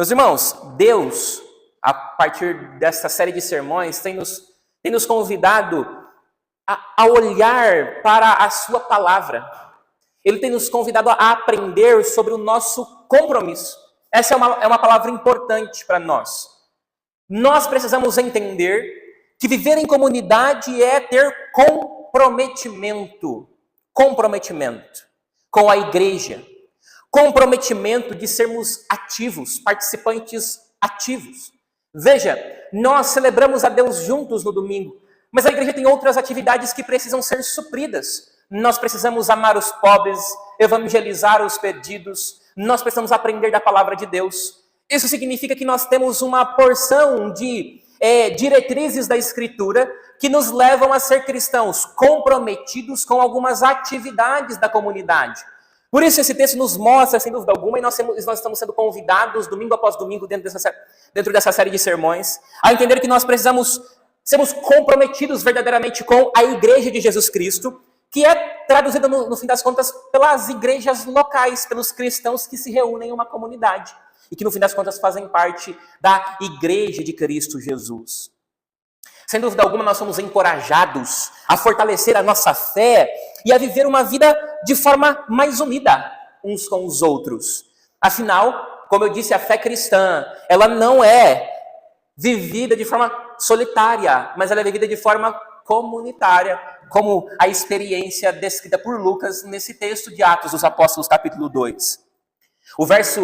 Meus irmãos, Deus, a partir dessa série de sermões, tem nos convidado a olhar para a sua palavra. Ele tem nos convidado a aprender sobre o nosso compromisso. Essa é uma palavra importante para nós. Nós precisamos entender que viver em comunidade é ter comprometimento com a igreja, comprometimento de sermos ativos, participantes ativos. Veja, nós celebramos a Deus juntos no domingo, mas a igreja tem outras atividades que precisam ser supridas. Nós precisamos amar os pobres, evangelizar os perdidos, nós precisamos aprender da palavra de Deus. Isso significa que nós temos uma porção de diretrizes da Escritura que nos levam a ser cristãos comprometidos com algumas atividades da comunidade. Por isso esse texto nos mostra, sem dúvida alguma, e nós estamos sendo convidados, domingo após domingo, dentro dessa série de sermões, a entender que nós precisamos sermos comprometidos verdadeiramente com a Igreja de Jesus Cristo, que é traduzida, no fim das contas, pelas igrejas locais, pelos cristãos que se reúnem em uma comunidade, e que, no fim das contas, fazem parte da Igreja de Cristo Jesus. Sem dúvida alguma, nós somos encorajados a fortalecer a nossa fé e a viver uma vida de forma mais unida uns com os outros. Afinal, como eu disse, a fé cristã, ela não é vivida de forma solitária, mas ela é vivida de forma comunitária, como a experiência descrita por Lucas nesse texto de Atos dos Apóstolos, capítulo 2. O verso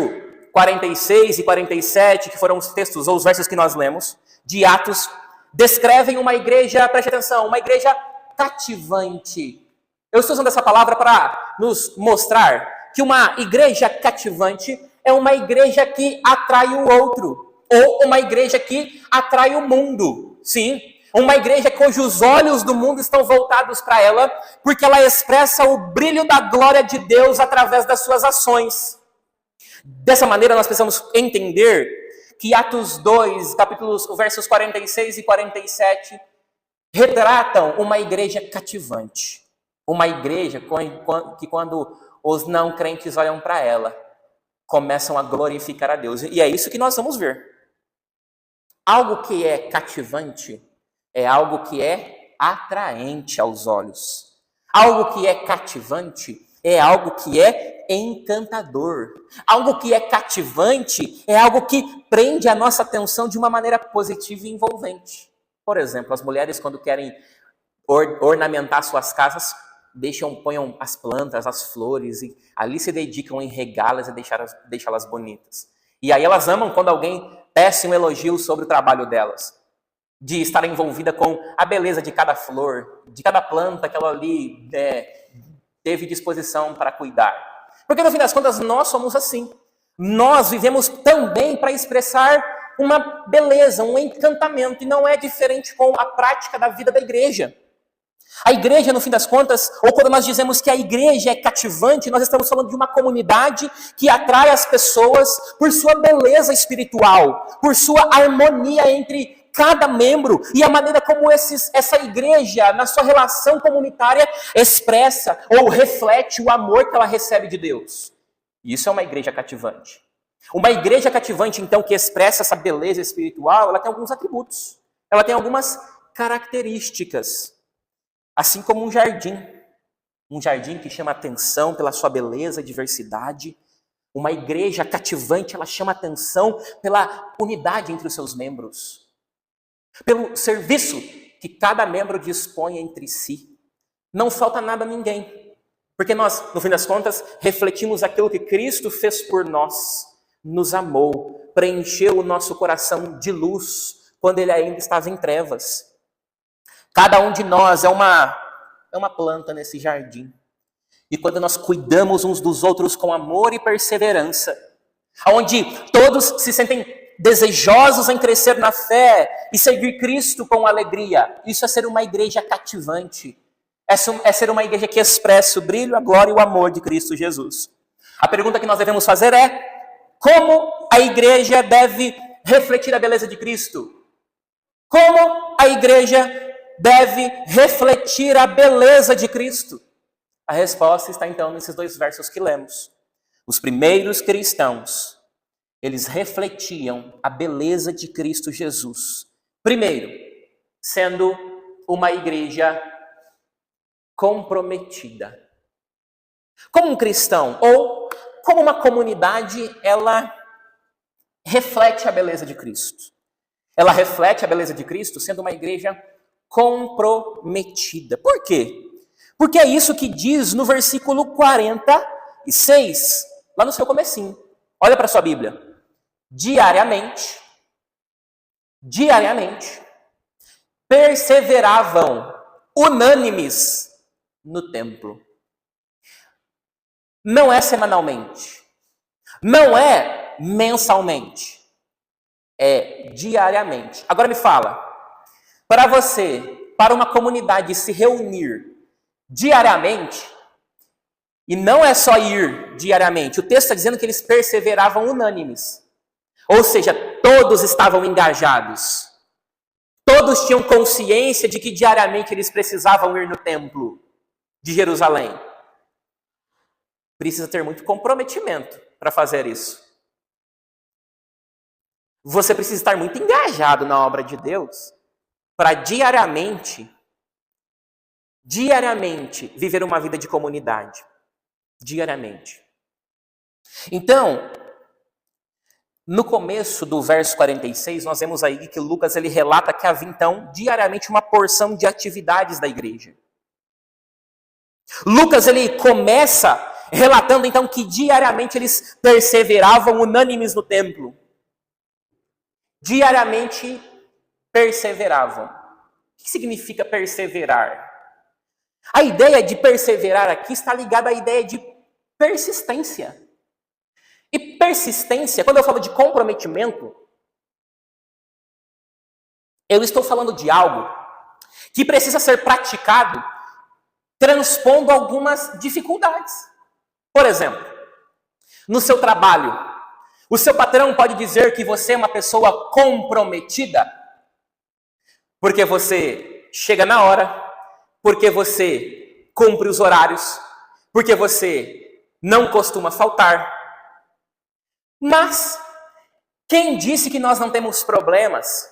46 e 47, que foram os textos ou os versos que nós lemos, de Atos, descrevem uma igreja, preste atenção, uma igreja cativante. Eu estou usando essa palavra para nos mostrar que uma igreja cativante é uma igreja que atrai o outro, ou uma igreja que atrai o mundo. Sim, uma igreja cujos olhos do mundo estão voltados para ela, porque ela expressa o brilho da glória de Deus através das suas ações. Dessa maneira, nós precisamos entender que Atos 2, versos 46 e 47, retratam uma igreja cativante. Uma igreja que, quando os não crentes olham para ela, começam a glorificar a Deus. E é isso que nós vamos ver. Algo que é cativante é algo que é atraente aos olhos. Algo que é cativante é algo que é encantador. Algo que é cativante é algo que prende a nossa atenção de uma maneira positiva e envolvente. Por exemplo, as mulheres, quando querem ornamentar suas casas, ponham as plantas, as flores, e ali se dedicam em regá-las e deixá-las bonitas. E aí elas amam quando alguém tece um elogio sobre o trabalho delas, de estar envolvida com a beleza de cada flor, de cada planta que ela ali teve disposição para cuidar. Porque, no fim das contas, nós somos assim. Nós vivemos também para expressar uma beleza, um encantamento, e não é diferente com a prática da vida da igreja. A igreja, no fim das contas, ou quando nós dizemos que a igreja é cativante, nós estamos falando de uma comunidade que atrai as pessoas por sua beleza espiritual, por sua harmonia entre cada membro e a maneira como essa igreja, na sua relação comunitária, expressa ou reflete o amor que ela recebe de Deus. Isso é uma igreja cativante. Uma igreja cativante, então, que expressa essa beleza espiritual, ela tem alguns atributos. Ela tem algumas características. Assim como um jardim que chama atenção pela sua beleza e diversidade. Uma igreja cativante, ela chama atenção pela unidade entre os seus membros, pelo serviço que cada membro dispõe entre si. Não falta nada a ninguém, porque nós, no fim das contas, refletimos aquilo que Cristo fez por nós, nos amou, preencheu o nosso coração de luz quando ele ainda estava em trevas. Cada um de nós é uma planta nesse jardim. E quando nós cuidamos uns dos outros com amor e perseverança, onde todos se sentem desejosos em crescer na fé e seguir Cristo com alegria, isso é ser uma igreja cativante. É ser uma igreja que expressa o brilho, a glória e o amor de Cristo Jesus. A pergunta que nós devemos fazer é: como a igreja deve refletir a beleza de Cristo? Como a igreja deve refletir a beleza de Cristo? A resposta está então nesses dois versos que lemos. Os primeiros cristãos eles refletiam a beleza de Cristo Jesus. Primeiro, sendo uma igreja comprometida. Como um cristão ou como uma comunidade, ela reflete a beleza de Cristo. Ela reflete a beleza de Cristo sendo uma igreja comprometida. Por quê? Porque é isso que diz no versículo 46, lá no seu comecinho. Olha para sua Bíblia. Diariamente, perseveravam unânimes no templo. Não é semanalmente, não é mensalmente, é diariamente. Agora me fala, para uma comunidade se reunir diariamente, e não é só ir diariamente, o texto está dizendo que eles perseveravam unânimes. Ou seja, todos estavam engajados. Todos tinham consciência de que diariamente eles precisavam ir no templo de Jerusalém. Precisa ter muito comprometimento para fazer isso. Você precisa estar muito engajado na obra de Deus para diariamente viver uma vida de comunidade. Diariamente. Então, no começo do verso 46, nós vemos aí que Lucas ele relata que havia então diariamente uma porção de atividades da igreja. Lucas ele começa relatando então que diariamente eles perseveravam unânimes no templo. Diariamente perseveravam. O que significa perseverar? A ideia de perseverar aqui está ligada à ideia de persistência. E persistência, quando eu falo de comprometimento, eu estou falando de algo que precisa ser praticado transpondo algumas dificuldades. Por exemplo, no seu trabalho, o seu patrão pode dizer que você é uma pessoa comprometida porque você chega na hora, porque você cumpre os horários, porque você não costuma faltar. Mas quem disse que nós não temos problemas?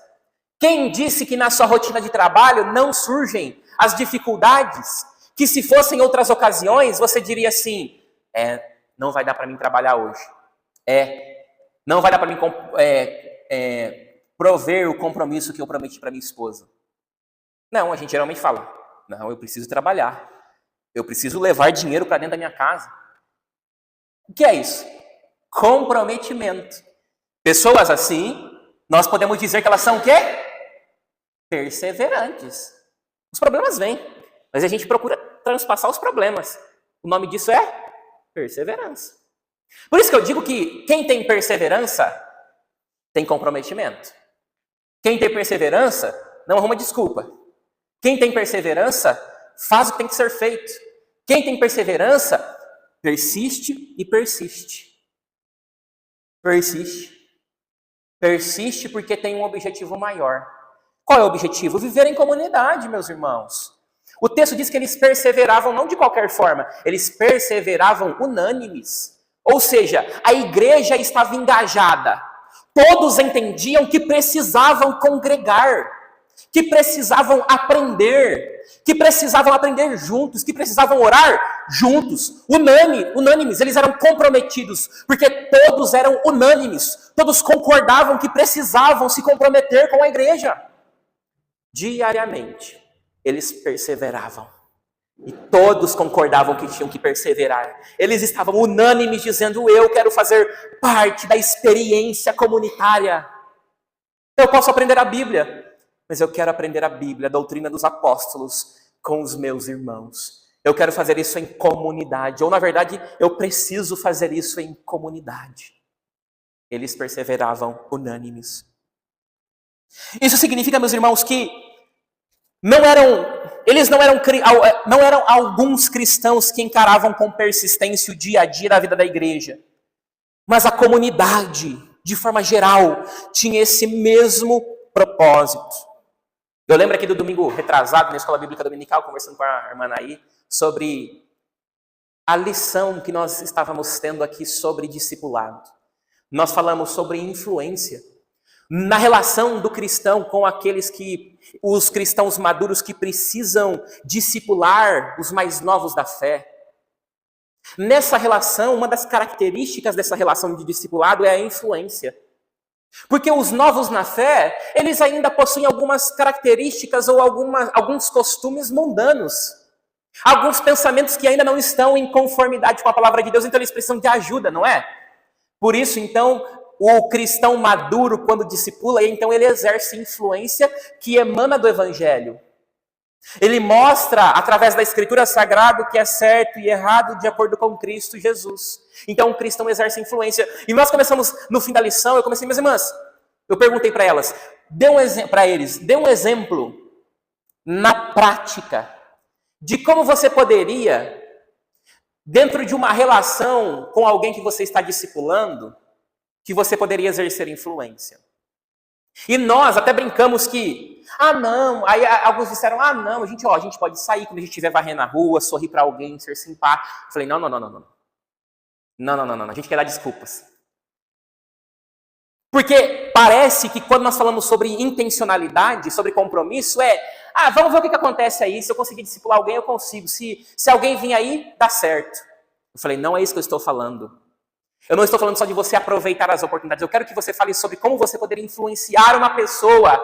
Quem disse que na sua rotina de trabalho não surgem as dificuldades? Que se fossem outras ocasiões, você diria assim, não vai dar para mim trabalhar hoje. Não vai dar para mim prover o compromisso que eu prometi para minha esposa. Não, a gente geralmente fala, não, eu preciso trabalhar. Eu preciso levar dinheiro para dentro da minha casa. O que é isso? Comprometimento. Pessoas assim, nós podemos dizer que elas são o quê? Perseverantes. Os problemas vêm, mas a gente procura transpassar os problemas. O nome disso é perseverança. Por isso que eu digo que quem tem perseverança tem comprometimento. Quem tem perseverança não arruma desculpa. Quem tem perseverança faz o que tem que ser feito. Quem tem perseverança persiste e persiste. Persiste porque tem um objetivo maior. Qual é o objetivo? Viver em comunidade, meus irmãos. O texto diz que eles perseveravam não de qualquer forma, eles perseveravam unânimes. Ou seja, a igreja estava engajada. Todos entendiam que precisavam congregar, que precisavam aprender juntos, que precisavam orar juntos, unânimes, eles eram comprometidos, porque todos eram unânimes, todos concordavam que precisavam se comprometer com a igreja. Diariamente, eles perseveravam, e todos concordavam que tinham que perseverar. Eles estavam unânimes dizendo, eu quero fazer parte da experiência comunitária. Eu posso aprender a Bíblia, mas eu quero aprender a Bíblia, a doutrina dos apóstolos, com os meus irmãos. Eu quero fazer isso em comunidade. Ou, na verdade, eu preciso fazer isso em comunidade. Eles perseveravam unânimes. Isso significa, meus irmãos, que não eram alguns cristãos que encaravam com persistência o dia a dia da vida da igreja. Mas a comunidade, de forma geral, tinha esse mesmo propósito. Eu lembro aqui do domingo retrasado, na Escola Bíblica Dominical, conversando com a irmã Naí, sobre a lição que nós estávamos tendo aqui sobre discipulado. nós falamos sobre influência. Na relação do cristão com os cristãos maduros que precisam discipular os mais novos da fé. Nessa relação, uma das características dessa relação de discipulado é a influência. Porque os novos na fé, eles ainda possuem algumas características ou alguns costumes mundanos. Alguns pensamentos que ainda não estão em conformidade com a palavra de Deus, então eles precisam de ajuda, não é? Por isso, então, o cristão maduro, quando discipula, então ele exerce influência que emana do Evangelho. Ele mostra, através da Escritura Sagrada, o que é certo e errado de acordo com Cristo Jesus. Então, o cristão exerce influência. E nós começamos, no fim da lição, eu comecei, minhas irmãs, eu perguntei para elas, dê um exemplo na prática de como você poderia, dentro de uma relação com alguém que você está discipulando, que você poderia exercer influência. E nós até brincamos que, não, aí alguns disseram, não, a gente pode sair quando a gente estiver varrendo a rua, sorrir para alguém, ser simpático. Eu falei, não, a gente quer dar desculpas. Porque parece que quando nós falamos sobre intencionalidade, sobre compromisso, vamos ver o que acontece aí, se eu conseguir discipular alguém, eu consigo, se alguém vir aí, dá certo. Eu falei, não é isso que eu estou falando. Eu não estou falando só de você aproveitar as oportunidades. Eu quero que você fale sobre como você poderia influenciar uma pessoa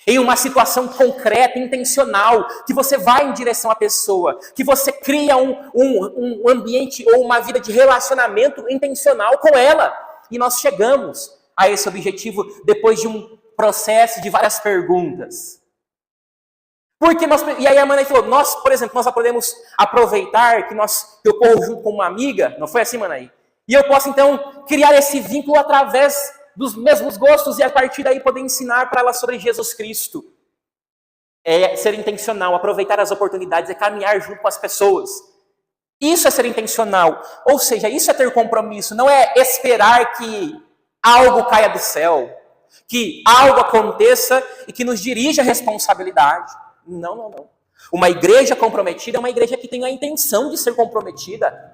em uma situação concreta, intencional, que você vai em direção à pessoa, que você cria um ambiente ou uma vida de relacionamento intencional com ela. E nós chegamos a esse objetivo depois de um processo de várias perguntas. E aí a Manaí falou, por exemplo, nós podemos aproveitar que eu corro junto com uma amiga, não foi assim, Manaí? E eu posso, então, criar esse vínculo através dos mesmos gostos e, a partir daí, poder ensinar para ela sobre Jesus Cristo. É ser intencional, aproveitar as oportunidades, é caminhar junto com as pessoas. Isso é ser intencional. Ou seja, isso é ter compromisso. Não é esperar que algo caia do céu, que algo aconteça e que nos dirija a responsabilidade. Não. Uma igreja comprometida é uma igreja que tem a intenção de ser comprometida.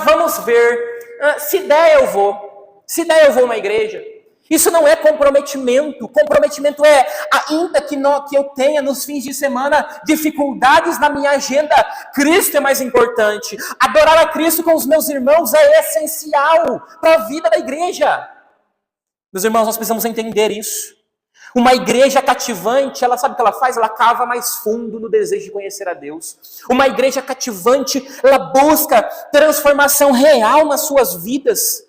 Vamos ver. Se der, eu vou. Se der, eu vou na igreja. Isso não é comprometimento. Comprometimento é, ainda que eu tenha nos fins de semana dificuldades na minha agenda, Cristo é mais importante. Adorar a Cristo com os meus irmãos é essencial para a vida da igreja. Meus irmãos, nós precisamos entender isso. Uma igreja cativante, ela sabe o que ela faz? Ela cava mais fundo no desejo de conhecer a Deus. Uma igreja cativante, ela busca transformação real nas suas vidas,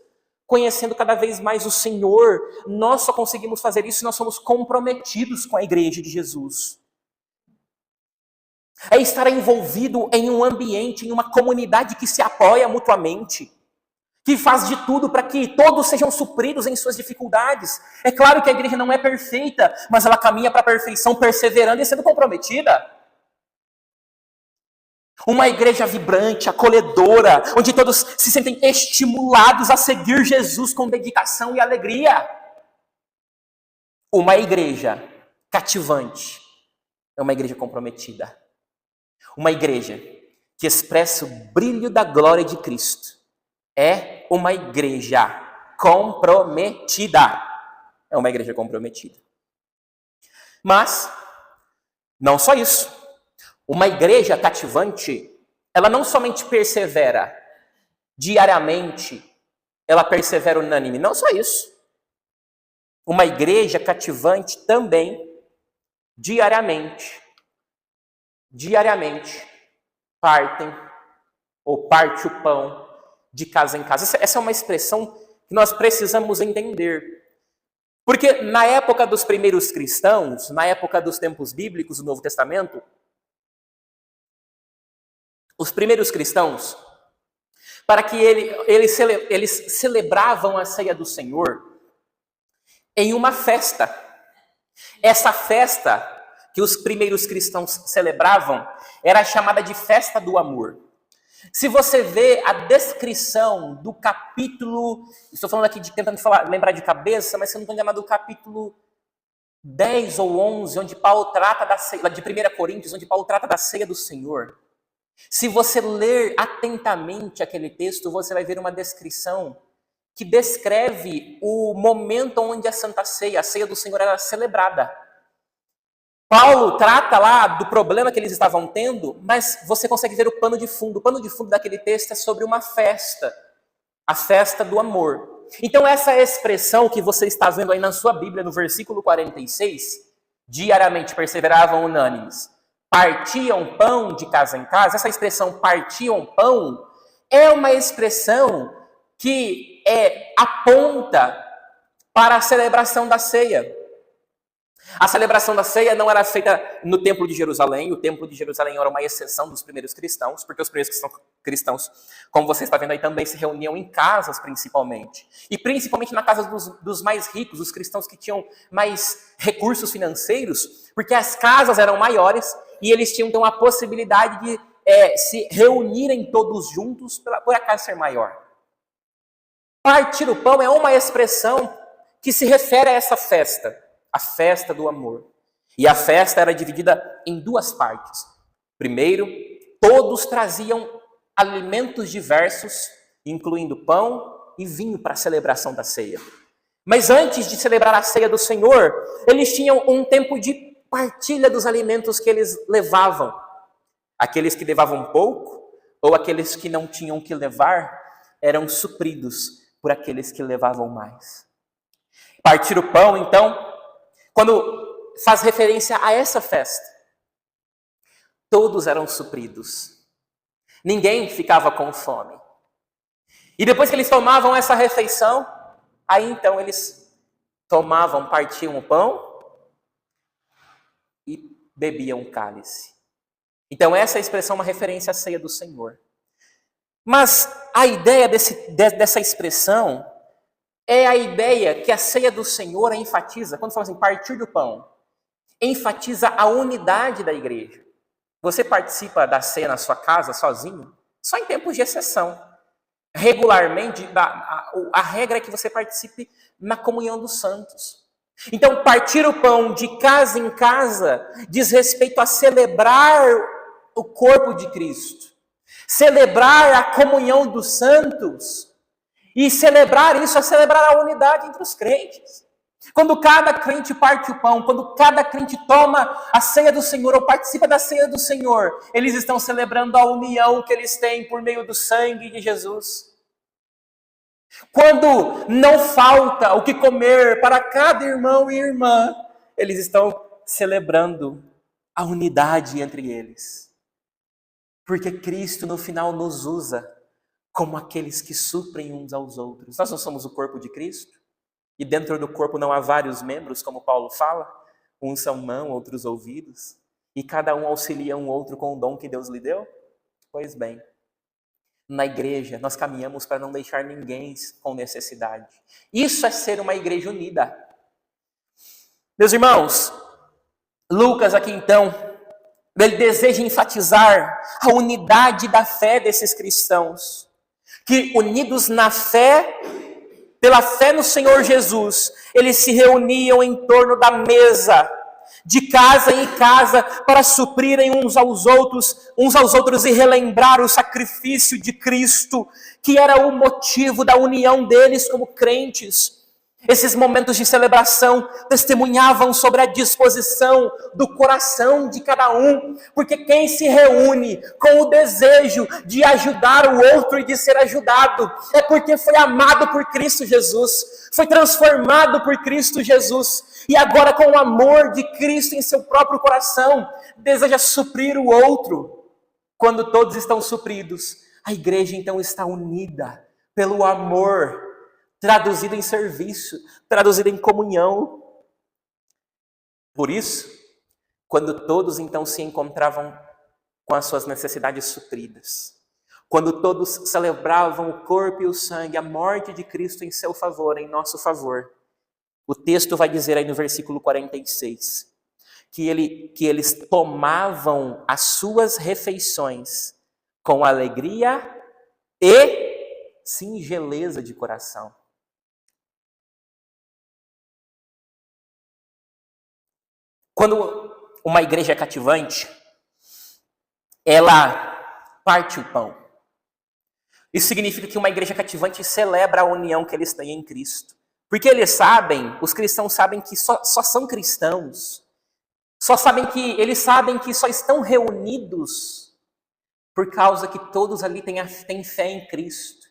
conhecendo cada vez mais o Senhor. Nós só conseguimos fazer isso se nós somos comprometidos com a igreja de Jesus. É estar envolvido em um ambiente, em uma comunidade que se apoia mutuamente, que faz de tudo para que todos sejam supridos em suas dificuldades. É claro que a igreja não é perfeita, mas ela caminha para a perfeição perseverando e sendo comprometida. Uma igreja vibrante, acolhedora, onde todos se sentem estimulados a seguir Jesus com dedicação e alegria. Uma igreja cativante é uma igreja comprometida. Uma igreja que expressa o brilho da glória de Cristo é uma igreja comprometida. É uma igreja comprometida. Mas, não só isso. Uma igreja cativante, ela não somente persevera diariamente, ela persevera unânime. Não só isso. Uma igreja cativante também, diariamente, parte o pão de casa em casa. Essa é uma expressão que nós precisamos entender. Porque na época dos primeiros cristãos, na época dos tempos bíblicos do Novo Testamento, os primeiros cristãos, para que eles celebravam a ceia do Senhor em uma festa. Essa festa que os primeiros cristãos celebravam era chamada de festa do amor. Se você vê a descrição do capítulo, estou falando aqui tentando lembrar de cabeça, mas se eu não estou enganado, do capítulo 10 ou 11, onde Paulo trata da ceia, de 1 Coríntios, onde Paulo trata da ceia do Senhor. Se você ler atentamente aquele texto, você vai ver uma descrição que descreve o momento onde a Santa Ceia, a Ceia do Senhor, era celebrada. Paulo trata lá do problema que eles estavam tendo, mas você consegue ver o pano de fundo. O pano de fundo daquele texto é sobre uma festa, a festa do amor. Então essa expressão que você está vendo aí na sua Bíblia, no versículo 46, diariamente perseveravam unânimes, partiam pão de casa em casa, essa expressão partiam pão é uma expressão que aponta para a celebração da ceia. A celebração da ceia não era feita no Templo de Jerusalém. O Templo de Jerusalém era uma exceção dos primeiros cristãos, porque os primeiros cristãos, como você está vendo aí, também se reuniam em casas, principalmente. E principalmente na casa dos mais ricos, os cristãos que tinham mais recursos financeiros, porque as casas eram maiores e eles tinham então a possibilidade de se reunirem todos juntos por a casa ser maior. Partir o pão é uma expressão que se refere a essa festa, a festa do amor. E a festa era dividida em duas partes. Primeiro, todos traziam alimentos diversos, incluindo pão e vinho para a celebração da ceia. Mas antes de celebrar a ceia do Senhor, eles tinham um tempo de partilha dos alimentos que eles levavam. Aqueles que levavam pouco, ou aqueles que não tinham que levar, eram supridos por aqueles que levavam mais. Partir o pão, então, quando faz referência a essa festa, todos eram supridos. Ninguém ficava com fome. E depois que eles tomavam essa refeição, aí então eles partiam o pão e bebiam o cálice. Então essa expressão é uma referência à ceia do Senhor. Mas a ideia dessa expressão é a ideia que a ceia do Senhor enfatiza, quando fala assim, partir do pão, enfatiza a unidade da igreja. Você participa da ceia na sua casa, sozinho? Só em tempos de exceção. Regularmente, a regra é que você participe na comunhão dos santos. Então, partir o pão de casa em casa diz respeito a celebrar o corpo de Cristo. Celebrar a comunhão dos santos. E celebrar isso é celebrar a unidade entre os crentes. Quando cada crente parte o pão, quando cada crente toma a ceia do Senhor ou participa da ceia do Senhor, eles estão celebrando a união que eles têm por meio do sangue de Jesus. Quando não falta o que comer para cada irmão e irmã, eles estão celebrando a unidade entre eles. Porque Cristo no final nos usa como aqueles que suprem uns aos outros. Nós não somos o corpo de Cristo? E dentro do corpo não há vários membros, como Paulo fala? Uns são mão, outros ouvidos. E cada um auxilia um outro com o dom que Deus lhe deu? Pois bem, na igreja nós caminhamos para não deixar ninguém com necessidade. Isso é ser uma igreja unida. Meus irmãos, Lucas aqui então, ele deseja enfatizar a unidade da fé desses cristãos. Que unidos na fé, pela fé no Senhor Jesus, eles se reuniam em torno da mesa, de casa em casa, para suprirem uns aos outros e relembrar o sacrifício de Cristo, que era o motivo da união deles como crentes. Esses momentos de celebração testemunhavam sobre a disposição do coração de cada um, porque quem se reúne com o desejo de ajudar o outro e de ser ajudado, é porque foi amado por Cristo Jesus, foi transformado por Cristo Jesus, e agora com o amor de Cristo em seu próprio coração, deseja suprir o outro. Quando todos estão supridos, a igreja então está unida pelo amor, traduzido em serviço, traduzido em comunhão. Por isso, quando todos então se encontravam com as suas necessidades supridas, quando todos celebravam o corpo e o sangue, a morte de Cristo em seu favor, em nosso favor, o texto vai dizer aí no versículo 46, que eles tomavam as suas refeições com alegria e singeleza de coração. Quando uma igreja é cativante, ela parte o pão. Isso significa que uma igreja cativante celebra a união que eles têm em Cristo. Porque eles sabem, os cristãos sabem que só são cristãos. Eles sabem que só estão reunidos por causa que todos ali têm fé em Cristo.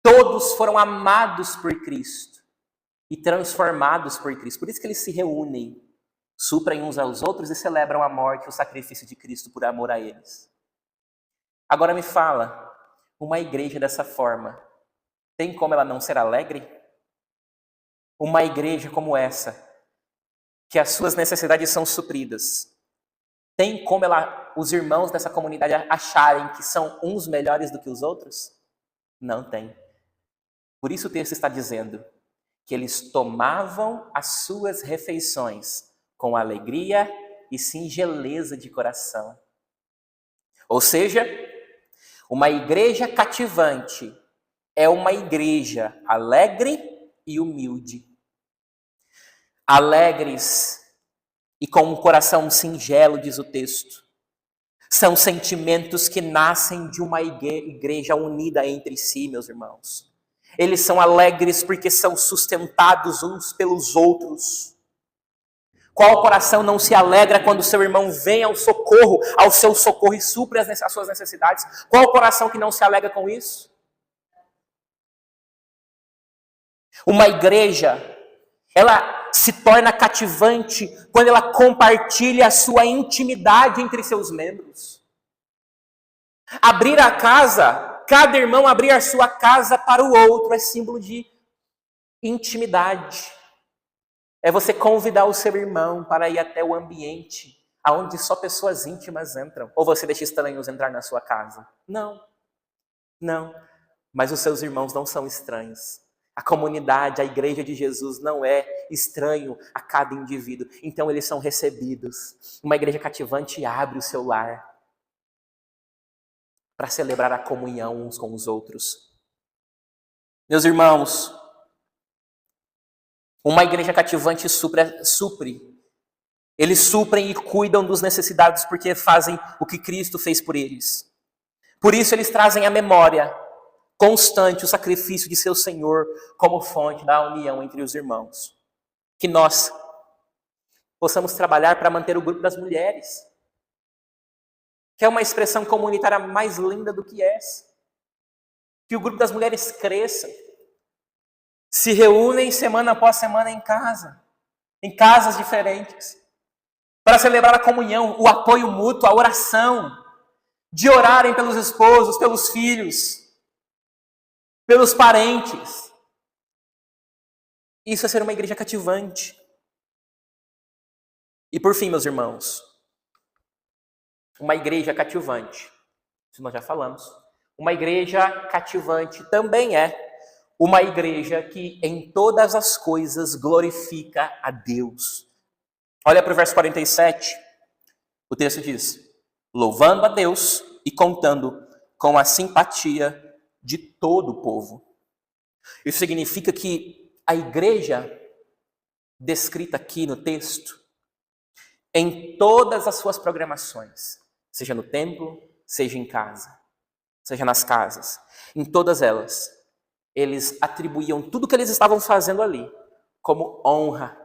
Todos foram amados por Cristo e transformados por Cristo. Por isso que eles se reúnem, suprem uns aos outros e celebram a morte e o sacrifício de Cristo por amor a eles. Agora me fala, uma igreja dessa forma, tem como ela não ser alegre? Uma igreja como essa, que as suas necessidades são supridas, tem como os irmãos dessa comunidade acharem que são uns melhores do que os outros? Não tem. Por isso o texto está dizendo que eles tomavam as suas refeições com alegria e singeleza de coração. Ou seja, uma igreja cativante é uma igreja alegre e humilde. Alegres e com um coração singelo, diz o texto. São sentimentos que nascem de uma igreja unida entre si, meus irmãos. Eles são alegres porque são sustentados uns pelos outros. Qual coração não se alegra quando seu irmão vem ao seu socorro e supre as suas necessidades? Qual coração que não se alegra com isso? Uma igreja, ela se torna cativante quando ela compartilha a sua intimidade entre seus membros. Abrir a casa, cada irmão abrir a sua casa para o outro é símbolo de intimidade. É você convidar o seu irmão para ir até o ambiente onde só pessoas íntimas entram. Ou você deixa estranhos entrar na sua casa? Não. Mas os seus irmãos não são estranhos. A comunidade, a igreja de Jesus não é estranho a cada indivíduo. Então eles são recebidos. Uma igreja cativante abre o seu lar para celebrar a comunhão uns com os outros. Meus irmãos, uma igreja cativante supre. Eles suprem e cuidam dos necessitados porque fazem o que Cristo fez por eles. Por isso eles trazem à memória constante o sacrifício de seu Senhor como fonte da união entre os irmãos. Que nós possamos trabalhar para manter o grupo das mulheres, que é uma expressão comunitária mais linda do que essa. Que o grupo das mulheres cresça, se reúnem semana após semana em casas diferentes, para celebrar a comunhão, o apoio mútuo, a oração, de orarem pelos esposos, pelos filhos, pelos parentes. Isso é ser uma igreja cativante. E por fim, meus irmãos, uma igreja cativante, isso nós já falamos, uma igreja cativante também é uma igreja que em todas as coisas glorifica a Deus. Olha para o verso 47, o texto diz: louvando a Deus e contando com a simpatia de todo o povo. Isso significa que a igreja descrita aqui no texto, em todas as suas programações, seja no templo, seja em casa, seja nas casas, em todas elas, eles atribuíam tudo que eles estavam fazendo ali como honra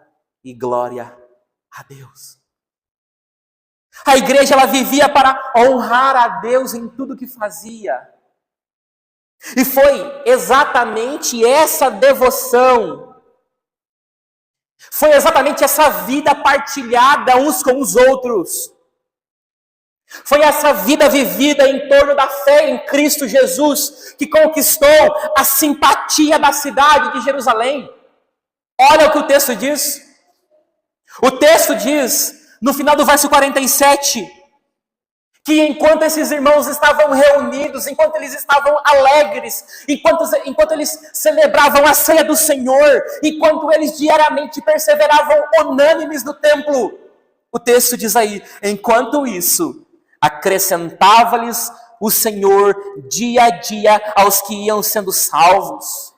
e glória a Deus. A igreja, ela vivia para honrar a Deus em tudo que fazia. E foi exatamente essa devoção, foi exatamente essa vida partilhada uns com os outros, foi essa vida vivida em torno da fé em Cristo Jesus que conquistou a simpatia da cidade de Jerusalém. Olha o que o texto diz. O texto diz, no final do verso 47, que enquanto esses irmãos estavam reunidos, enquanto eles estavam alegres, enquanto eles celebravam a ceia do Senhor, enquanto eles diariamente perseveravam unânimes no templo, o texto diz aí, enquanto isso, acrescentava-lhes o Senhor dia a dia aos que iam sendo salvos.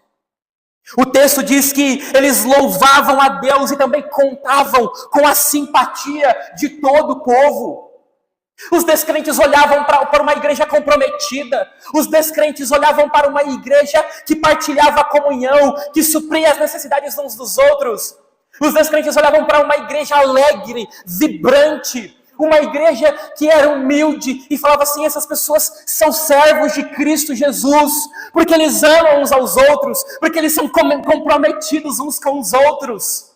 O texto diz que eles louvavam a Deus e também contavam com a simpatia de todo o povo. Os descrentes olhavam para uma igreja comprometida. Os descrentes olhavam para uma igreja que partilhava a comunhão, que supria as necessidades uns dos outros. Os descrentes olhavam para uma igreja alegre, vibrante, uma igreja que era humilde e falava assim: essas pessoas são servos de Cristo Jesus, porque eles amam uns aos outros, porque eles são comprometidos uns com os outros.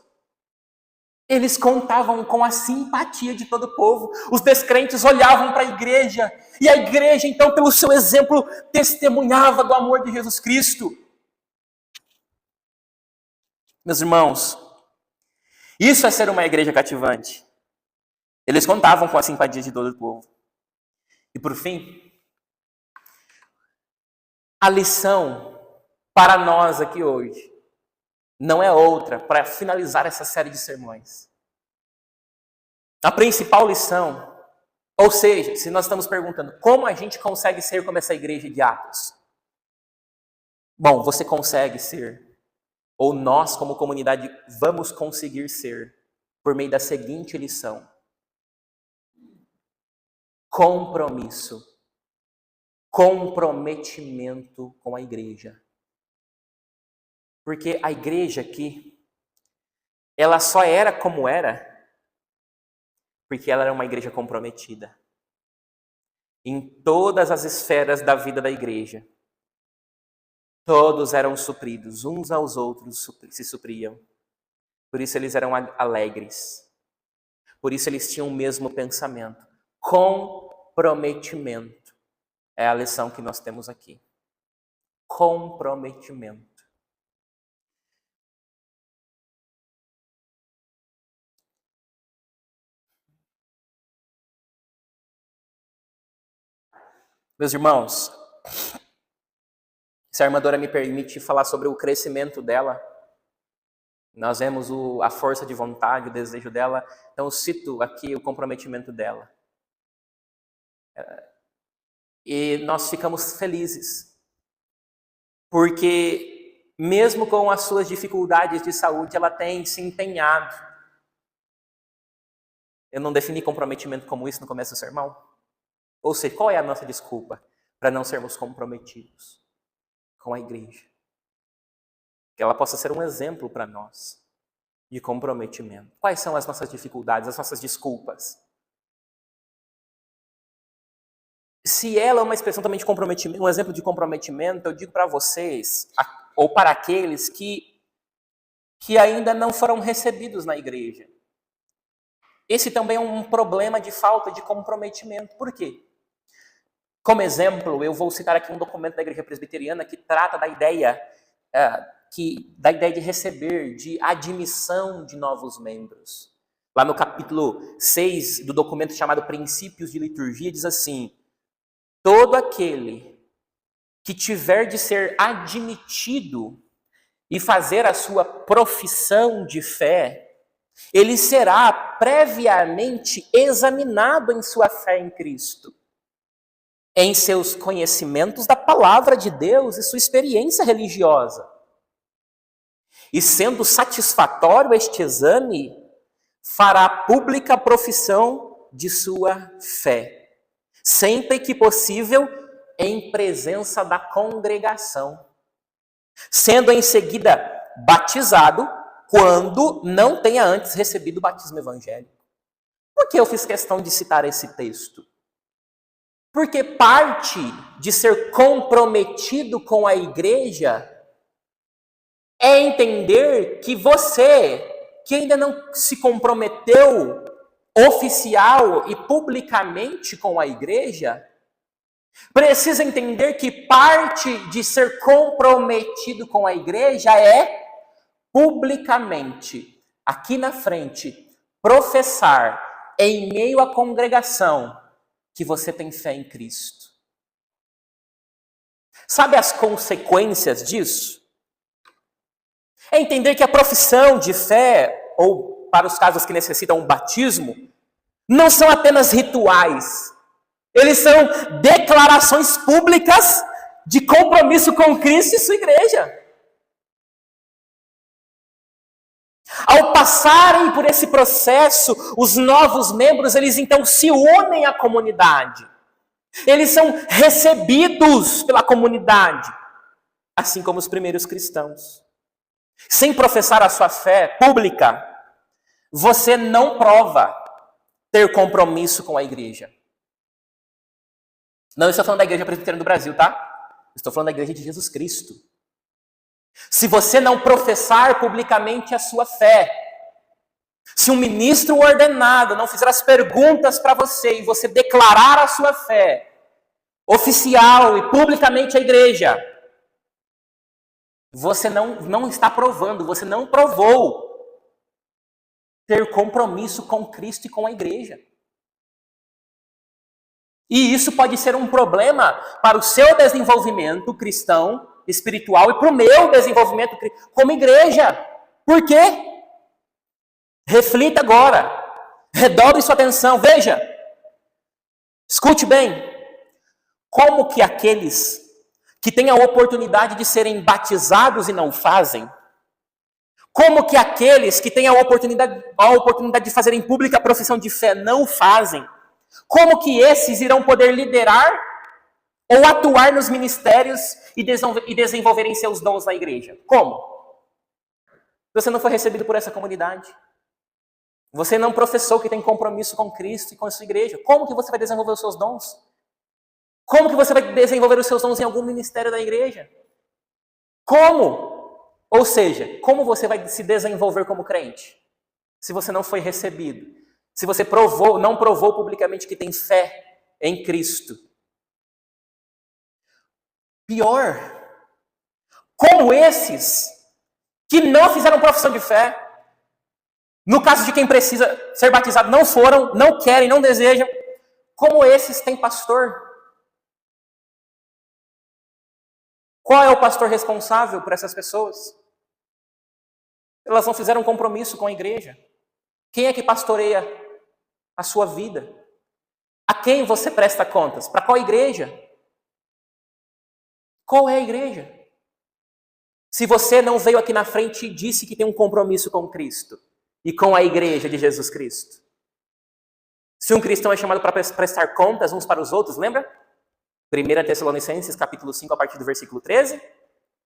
Eles contavam com a simpatia de todo o povo. Os descrentes olhavam para a igreja, e a igreja, então, pelo seu exemplo, testemunhava do amor de Jesus Cristo. Meus irmãos, isso é ser uma igreja cativante. Eles contavam com a simpatia de todo o povo. E por fim, a lição para nós aqui hoje não é outra, para finalizar essa série de sermões. A principal lição, ou seja, se nós estamos perguntando como a gente consegue ser como essa igreja de Atos. Bom, você consegue ser, ou nós como comunidade vamos conseguir ser, por meio da seguinte lição: compromisso, comprometimento com a igreja. Porque a igreja aqui, ela só era como era porque ela era uma igreja comprometida. Em todas as esferas da vida da igreja, todos eram supridos, uns aos outros se supriam. Por isso eles eram alegres. Por isso eles tinham o mesmo pensamento. Comprometimento é a lição que nós temos aqui. Comprometimento. Meus irmãos, se a armadura me permite falar sobre o crescimento dela, nós vemos a força de vontade, o desejo dela, então eu cito aqui o comprometimento dela. E nós ficamos felizes, porque mesmo com as suas dificuldades de saúde, ela tem se empenhado. Eu não defini comprometimento como isso no começo do sermão? Ou seja, qual é a nossa desculpa para não sermos comprometidos com a igreja? Que ela possa ser um exemplo para nós de comprometimento. Quais são as nossas dificuldades, as nossas desculpas? Se ela é uma expressão também de comprometimento, um exemplo de comprometimento, eu digo para vocês, ou para aqueles que ainda não foram recebidos na igreja. Esse também é um problema de falta de comprometimento. Por quê? Como exemplo, eu vou citar aqui um documento da Igreja Presbiteriana que trata da ideia de receber, de admissão de novos membros. Lá no capítulo 6 do documento chamado Princípios de Liturgia, diz assim: todo aquele que tiver de ser admitido e fazer a sua profissão de fé, ele será previamente examinado em sua fé em Cristo, em seus conhecimentos da palavra de Deus e sua experiência religiosa. E sendo satisfatório este exame, fará pública a profissão de sua fé, sempre que possível em presença da congregação, sendo em seguida batizado quando não tenha antes recebido o batismo evangélico. Por que eu fiz questão de citar esse texto? Porque parte de ser comprometido com a igreja é entender que você, que ainda não se comprometeu oficial e publicamente com a igreja, precisa entender que parte de ser comprometido com a igreja é publicamente, aqui na frente, professar em meio à congregação que você tem fé em Cristo. Sabe as consequências disso? É entender que a profissão de fé, ou para os casos que necessitam um batismo, não são apenas rituais. Eles são declarações públicas de compromisso com Cristo e sua igreja. Ao passarem por esse processo, os novos membros, eles então se unem à comunidade. Eles são recebidos pela comunidade, assim como os primeiros cristãos. Sem professar a sua fé pública, você não prova ter compromisso com a igreja. Não estou falando da igreja presbiteriana do Brasil, tá? Estou falando da igreja de Jesus Cristo. Se você não professar publicamente a sua fé, se um ministro ordenado não fizer as perguntas para você e você declarar a sua fé, oficial e publicamente à igreja, você não está provando, você não provou ter compromisso com Cristo e com a igreja. E isso pode ser um problema para o seu desenvolvimento cristão, espiritual, e para o meu desenvolvimento como igreja. Por quê? Reflita agora. Redobre sua atenção. Veja. Escute bem. Como que aqueles que têm a oportunidade de serem batizados e não fazem, como que aqueles que têm a oportunidade de fazerem pública a profissão de fé não fazem, como que esses irão poder liderar ou atuar nos ministérios e desenvolverem seus dons na igreja? Como? Você não foi recebido por essa comunidade. Você não professou que tem compromisso com Cristo e com a sua igreja. Como que você vai desenvolver os seus dons? Como que você vai desenvolver os seus dons em algum ministério da igreja? Como? Ou seja, como você vai se desenvolver como crente? Se você não foi recebido. Se você não provou publicamente que tem fé em Cristo. Pior, como esses que não fizeram profissão de fé, no caso de quem precisa ser batizado, não foram, não querem, não desejam, como esses têm pastor? Qual é o pastor responsável por essas pessoas? Elas não fizeram compromisso com a igreja. Quem é que pastoreia a sua vida? A quem você presta contas? Para qual igreja? Qual é a igreja? Se você não veio aqui na frente e disse que tem um compromisso com Cristo e com a igreja de Jesus Cristo. Se um cristão é chamado para prestar contas uns para os outros, lembra? 1 Tessalonicenses, capítulo 5, a partir do versículo 13.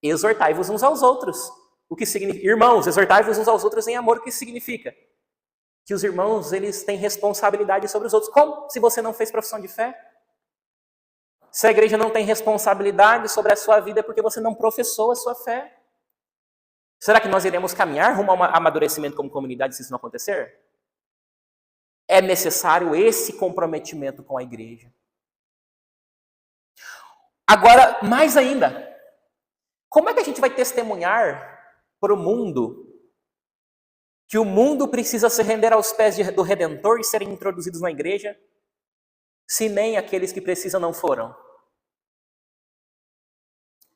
Exortai-vos uns aos outros. O que significa? Irmãos, exortai-vos uns aos outros em amor. O que significa? Que os irmãos, eles têm responsabilidade sobre os outros. Como? Se você não fez profissão de fé? Se a igreja não tem responsabilidade sobre a sua vida é porque você não professou a sua fé. Será que nós iremos caminhar rumo a um amadurecimento como comunidade se isso não acontecer? É necessário esse comprometimento com a igreja. Agora, mais ainda, como é que a gente vai testemunhar para o mundo que o mundo precisa se render aos pés do Redentor e serem introduzidos na igreja, se nem aqueles que precisam não foram?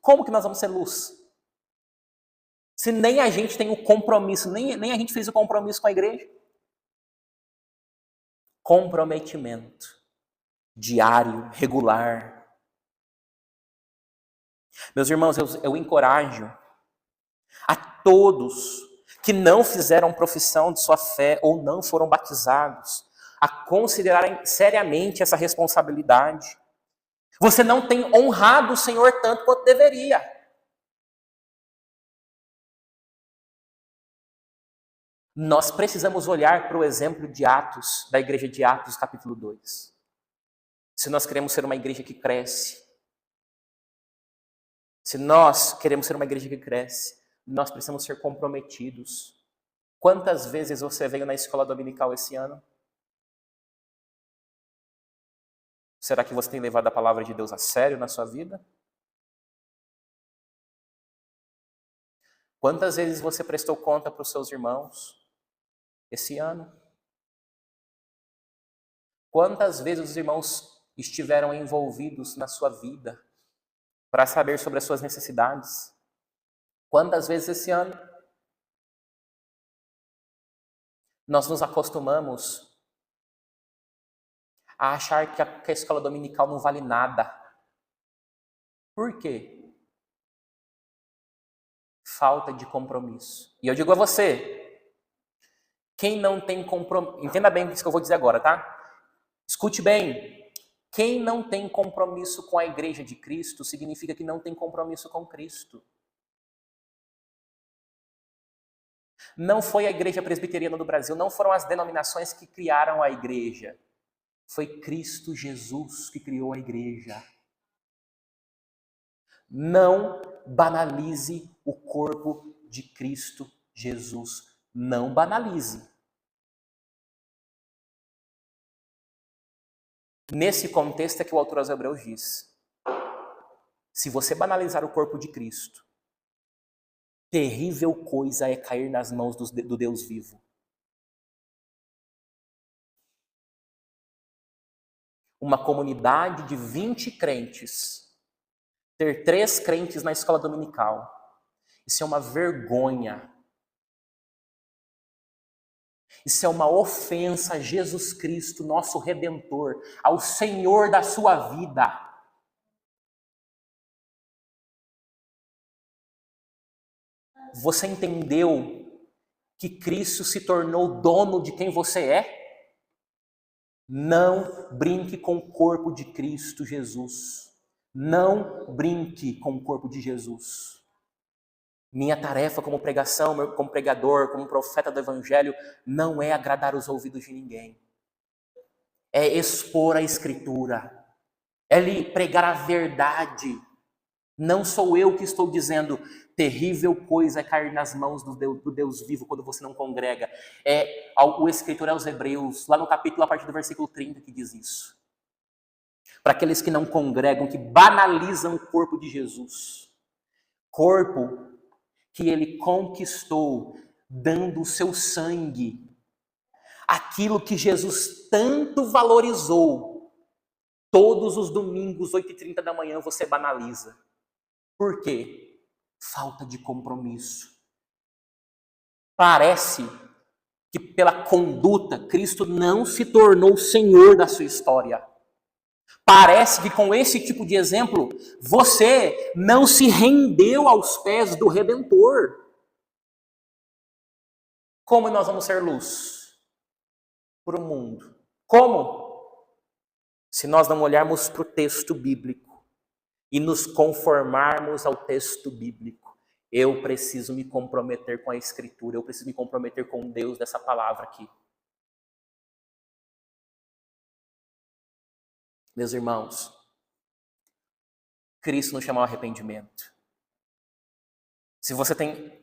Como que nós vamos ser luz? Se nem a gente tem o compromisso, nem a gente fez o compromisso com a igreja. Comprometimento diário, regular. Meus irmãos, eu encorajo a todos que não fizeram profissão de sua fé ou não foram batizados a considerarem seriamente essa responsabilidade. Você não tem honrado o Senhor tanto quanto deveria. Nós precisamos olhar para o exemplo de Atos, da igreja de Atos, capítulo 2. Se nós queremos ser uma igreja que cresce, se nós queremos ser uma igreja que cresce, nós precisamos ser comprometidos. Quantas vezes você veio na escola dominical esse ano? Será que você tem levado a palavra de Deus a sério na sua vida? Quantas vezes você prestou conta para os seus irmãos esse ano? Quantas vezes os irmãos estiveram envolvidos na sua vida para saber sobre as suas necessidades? Quantas vezes esse ano nós nos acostumamos a achar que a escola dominical não vale nada? Por quê? Falta de compromisso. E eu digo a você, Quem não tem compromisso... Entenda bem isso que eu vou dizer agora, tá? Escute bem. Quem não tem compromisso com a igreja de Cristo significa que não tem compromisso com Cristo. Não foi a igreja presbiteriana do Brasil, não foram as denominações que criaram a igreja. Foi Cristo Jesus que criou a igreja. Não banalize o corpo de Cristo Jesus. Não banalize. Nesse contexto é que o autor aos Hebreus diz: se você banalizar o corpo de Cristo, terrível coisa é cair nas mãos do Deus vivo. Uma comunidade de 20 crentes, ter 3 crentes na escola dominical, isso é uma vergonha. Isso é uma ofensa a Jesus Cristo, nosso Redentor, ao Senhor da sua vida. Você entendeu que Cristo se tornou dono de quem você é? Não brinque com o corpo de Cristo Jesus. Não brinque com o corpo de Jesus. Minha tarefa como pregação, como pregador, como profeta do Evangelho, não é agradar os ouvidos de ninguém. É expor a Escritura. É lhe pregar a verdade. Não sou eu que estou dizendo, terrível coisa é cair nas mãos do Deus vivo quando você não congrega. É o escritor aos Hebreus, lá no capítulo, a partir do versículo 30, que diz isso. Para aqueles que não congregam, que banalizam o corpo de Jesus. Corpo que ele conquistou dando o seu sangue. Aquilo que Jesus tanto valorizou. Todos os domingos, 8h30 da manhã, você banaliza. Por quê? Falta de compromisso. Parece que pela conduta, Cristo não se tornou Senhor da sua história. Parece que com esse tipo de exemplo, você não se rendeu aos pés do Redentor. Como nós vamos ser luz para o mundo? Como? Se nós não olharmos para o texto bíblico e nos conformarmos ao texto bíblico. Eu preciso me comprometer com a Escritura, eu preciso me comprometer com Deus dessa palavra aqui. Meus irmãos, Cristo nos chama ao arrependimento. Se você tem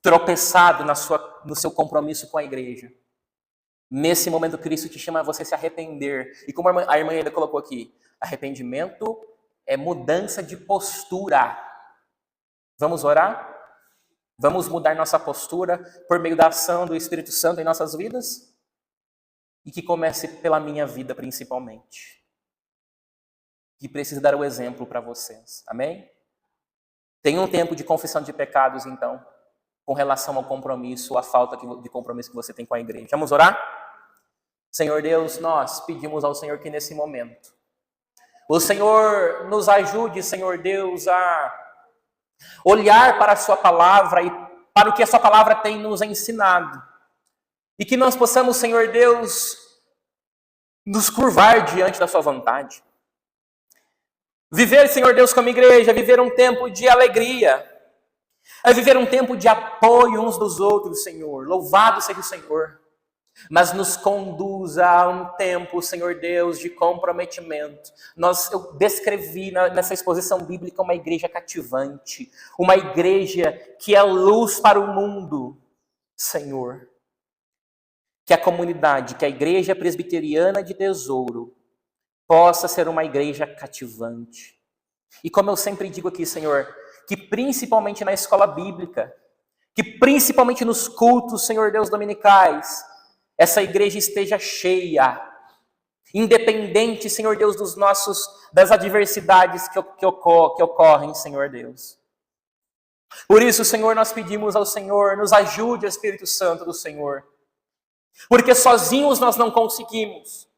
tropeçado no seu compromisso com a igreja, nesse momento Cristo te chama a você se arrepender. E como a irmã ainda colocou aqui, arrependimento é mudança de postura. Vamos orar? Vamos mudar nossa postura por meio da ação do Espírito Santo em nossas vidas? E que comece pela minha vida principalmente. Que preciso dar o exemplo para vocês. Amém? Tem um tempo de confissão de pecados, então, com relação ao compromisso, a falta de compromisso que você tem com a igreja. Vamos orar? Senhor Deus, nós pedimos ao Senhor que nesse momento, o Senhor nos ajude, Senhor Deus, a olhar para a sua palavra e para o que a sua palavra tem nos ensinado. E que nós possamos, Senhor Deus, nos curvar diante da sua vontade. Viver, Senhor Deus, como igreja, viver um tempo de alegria, é viver um tempo de apoio uns dos outros, Senhor. Louvado seja o Senhor. Mas nos conduza a um tempo, Senhor Deus, de comprometimento. Eu descrevi nessa exposição bíblica uma igreja cativante, uma igreja que é luz para o mundo, Senhor. Que a comunidade, que a igreja presbiteriana de Tesouro, possa ser uma igreja cativante. E como eu sempre digo aqui, Senhor, que principalmente na escola bíblica, que principalmente nos cultos, Senhor Deus, dominicais, essa igreja esteja cheia, independente, Senhor Deus, das adversidades que ocorrem, Senhor Deus. Por isso, Senhor, nós pedimos ao Senhor, nos ajude, Espírito Santo do Senhor, porque sozinhos nós não conseguimos.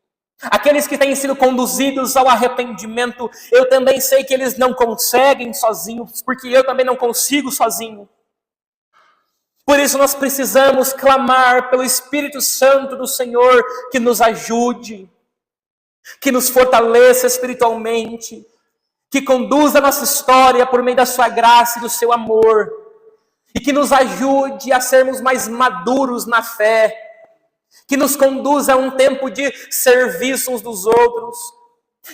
Aqueles que têm sido conduzidos ao arrependimento, eu também sei que eles não conseguem sozinhos, porque eu também não consigo sozinho. Por isso nós precisamos clamar pelo Espírito Santo do Senhor que nos ajude, que nos fortaleça espiritualmente, que conduza a nossa história por meio da sua graça e do seu amor, e que nos ajude a sermos mais maduros na fé, que nos conduza a um tempo de serviço uns dos outros,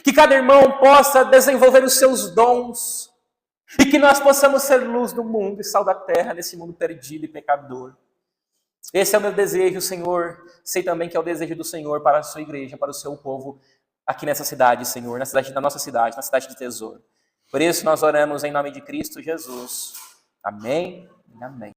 que cada irmão possa desenvolver os seus dons, e que nós possamos ser luz do mundo e sal da terra nesse mundo perdido e pecador. Esse é o meu desejo, Senhor. Sei também que é o desejo do Senhor para a sua igreja, para o seu povo aqui nessa cidade, Senhor, na cidade da nossa cidade, na cidade de Tesouro. Por isso nós oramos em nome de Cristo Jesus. Amém e amém.